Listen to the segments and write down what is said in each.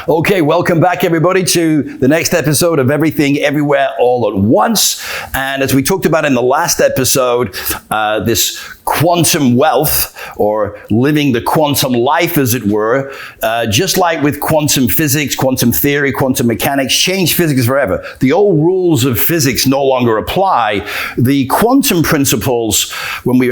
Okay, welcome back everybody to the next episode of Everything Everywhere All at Once. And as we talked about in the last episode, this quantum wealth, or living the quantum life as it were, just like with quantum physics, quantum theory, quantum mechanics, change physics forever. The old rules of physics no longer apply. The quantum principles, when we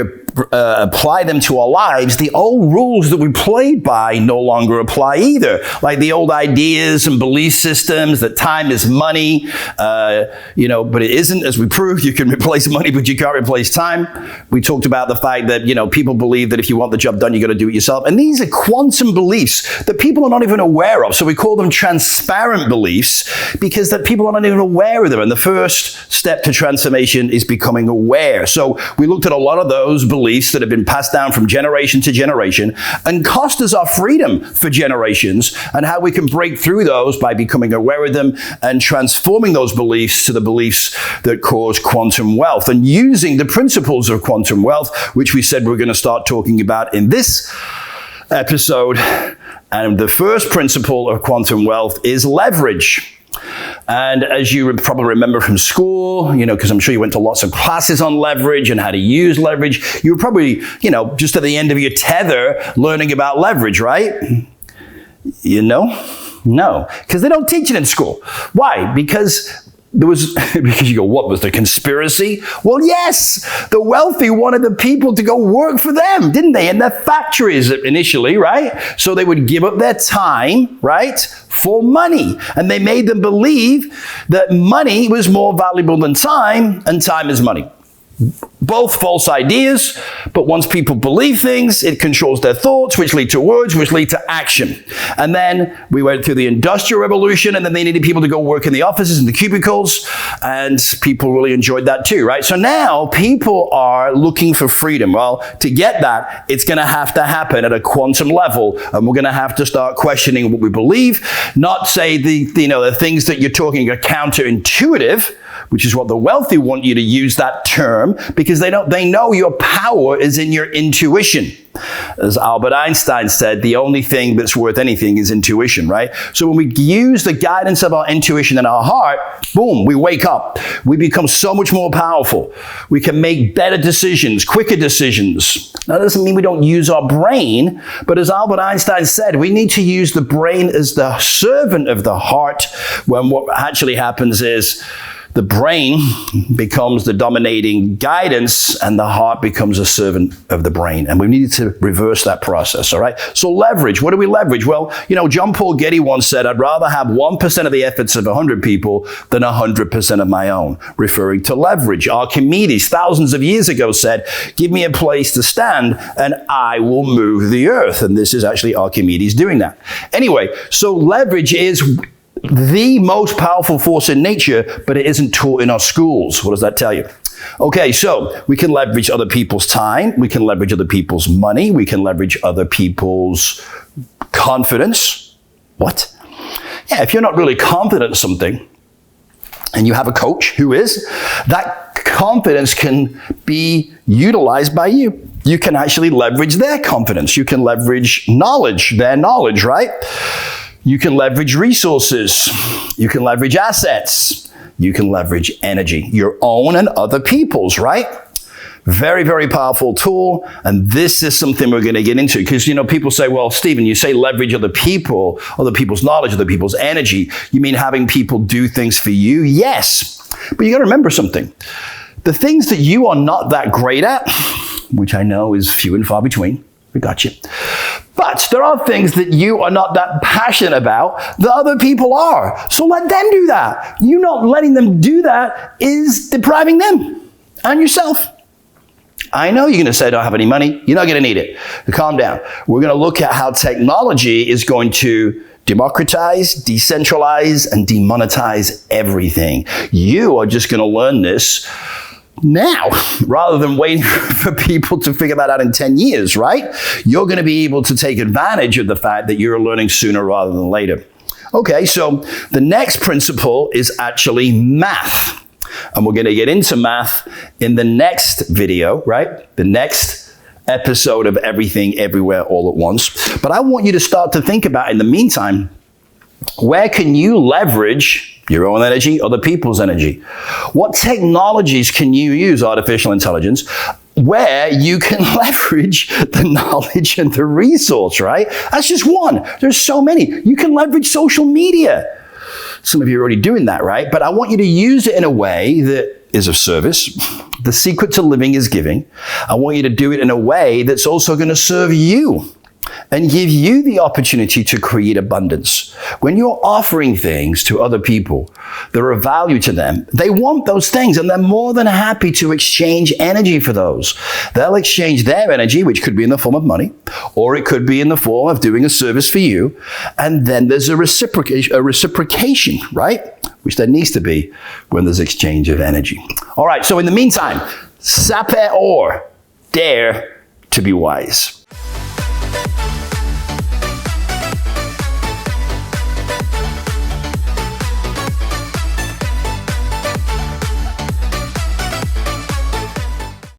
apply them to our lives, the old rules that we played by no longer apply either. Like the old ideas and belief systems that time is money, but it isn't. As we proved, you can replace money, but you can't replace time. We talked about the fact that, people believe that if you want the job done, you got to do it yourself. And these are quantum beliefs that people are not even aware of. So we call them transparent beliefs because that people are not even aware of them. And the first step to transformation is becoming aware. So we looked at a lot of those beliefs that have been passed down from generation to generation and cost us our freedom for generations, and how we can break through those by becoming aware of them and transforming those beliefs to the beliefs that cause quantum wealth, and using the principles of quantum wealth, which we said we're going to start talking about in this episode. And the first principle of quantum wealth is leverage. And as you probably remember from school, because I'm sure you went to lots of classes on leverage and how to use leverage, you were probably, just at the end of your tether learning about leverage, right? No, because they don't teach it in school. Why? Because you go, what was the conspiracy? Well, yes, the wealthy wanted the people to go work for them, didn't they? In their factories initially, right? So they would give up their time, right, for money. And they made them believe that money was more valuable than time, and time is money. Both false ideas, but once people believe things, it controls their thoughts, which lead to words, which lead to action. And then we went through the Industrial Revolution, and then they needed people to go work in the offices and the cubicles, and people really enjoyed that too, right? So now people are looking for freedom. Well, to get that, it's going to have to happen at a quantum level, and we're going to have to start questioning what we believe, not say the things that you're talking are counterintuitive, which is what the wealthy want you to use that term, because they know your power is in your intuition. As Albert Einstein said, the only thing that's worth anything is intuition, right? So when we use the guidance of our intuition in our heart, boom, we wake up. We become so much more powerful. We can make better decisions, quicker decisions. Now, that doesn't mean we don't use our brain, but as Albert Einstein said, we need to use the brain as the servant of the heart, when what actually happens is the brain becomes the dominating guidance and the heart becomes a servant of the brain. And we need to reverse that process, all right? So leverage, what do we leverage? Well, John Paul Getty once said, I'd rather have 1% of the efforts of 100 people than 100% of my own, referring to leverage. Archimedes, thousands of years ago, said, give me a place to stand and I will move the earth. And this is actually Archimedes doing that. Anyway, so leverage is the most powerful force in nature, but it isn't taught in our schools. What does that tell you? Okay, so we can leverage other people's time. We can leverage other people's money. We can leverage other people's confidence. What? Yeah, if you're not really confident in something and you have a coach who is, that confidence can be utilized by you. You can actually leverage their confidence. You can leverage their knowledge, right? You can leverage resources. You can leverage assets. You can leverage energy, your own and other people's, right? Very, very powerful tool. And this is something we're going to get into because, people say, well, Stephen, you say leverage other people's knowledge, other people's energy. You mean having people do things for you? Yes. But you got to remember something. The things that you are not that great at, which I know is few and far between, we got you. But there are things that you are not that passionate about that other people are. So let them do that. You not letting them do that is depriving them and yourself. I know you're going to say, I don't have any money. You're not going to need it. Calm down. We're going to look at how technology is going to democratize, decentralize, and demonetize everything. You are just going to learn this now, rather than waiting for people to figure that out in 10 years, right? You're going to be able to take advantage of the fact that you're learning sooner rather than later. Okay, so the next principle is actually math. And we're going to get into math in the next video, right? The next episode of Everything Everywhere All at Once. But I want you to start to think about, in the meantime, Where can you leverage your own energy, other people's energy? What technologies can you use, artificial intelligence, where you can leverage the knowledge and the resource, right? That's just one. There's so many. You can leverage social media. Some of you are already doing that, right? But I want you to use it in a way that is of service. The secret to living is giving. I want you to do it in a way that's also going to serve you and give you the opportunity to create abundance. When you're offering things to other people that are of value to them, they want those things and they're more than happy to exchange energy for those. They'll exchange their energy, which could be in the form of money, or it could be in the form of doing a service for you. And then there's a reciprocation, right? Which there needs to be when there's exchange of energy. All right, so in the meantime, sapere or, dare to be wise.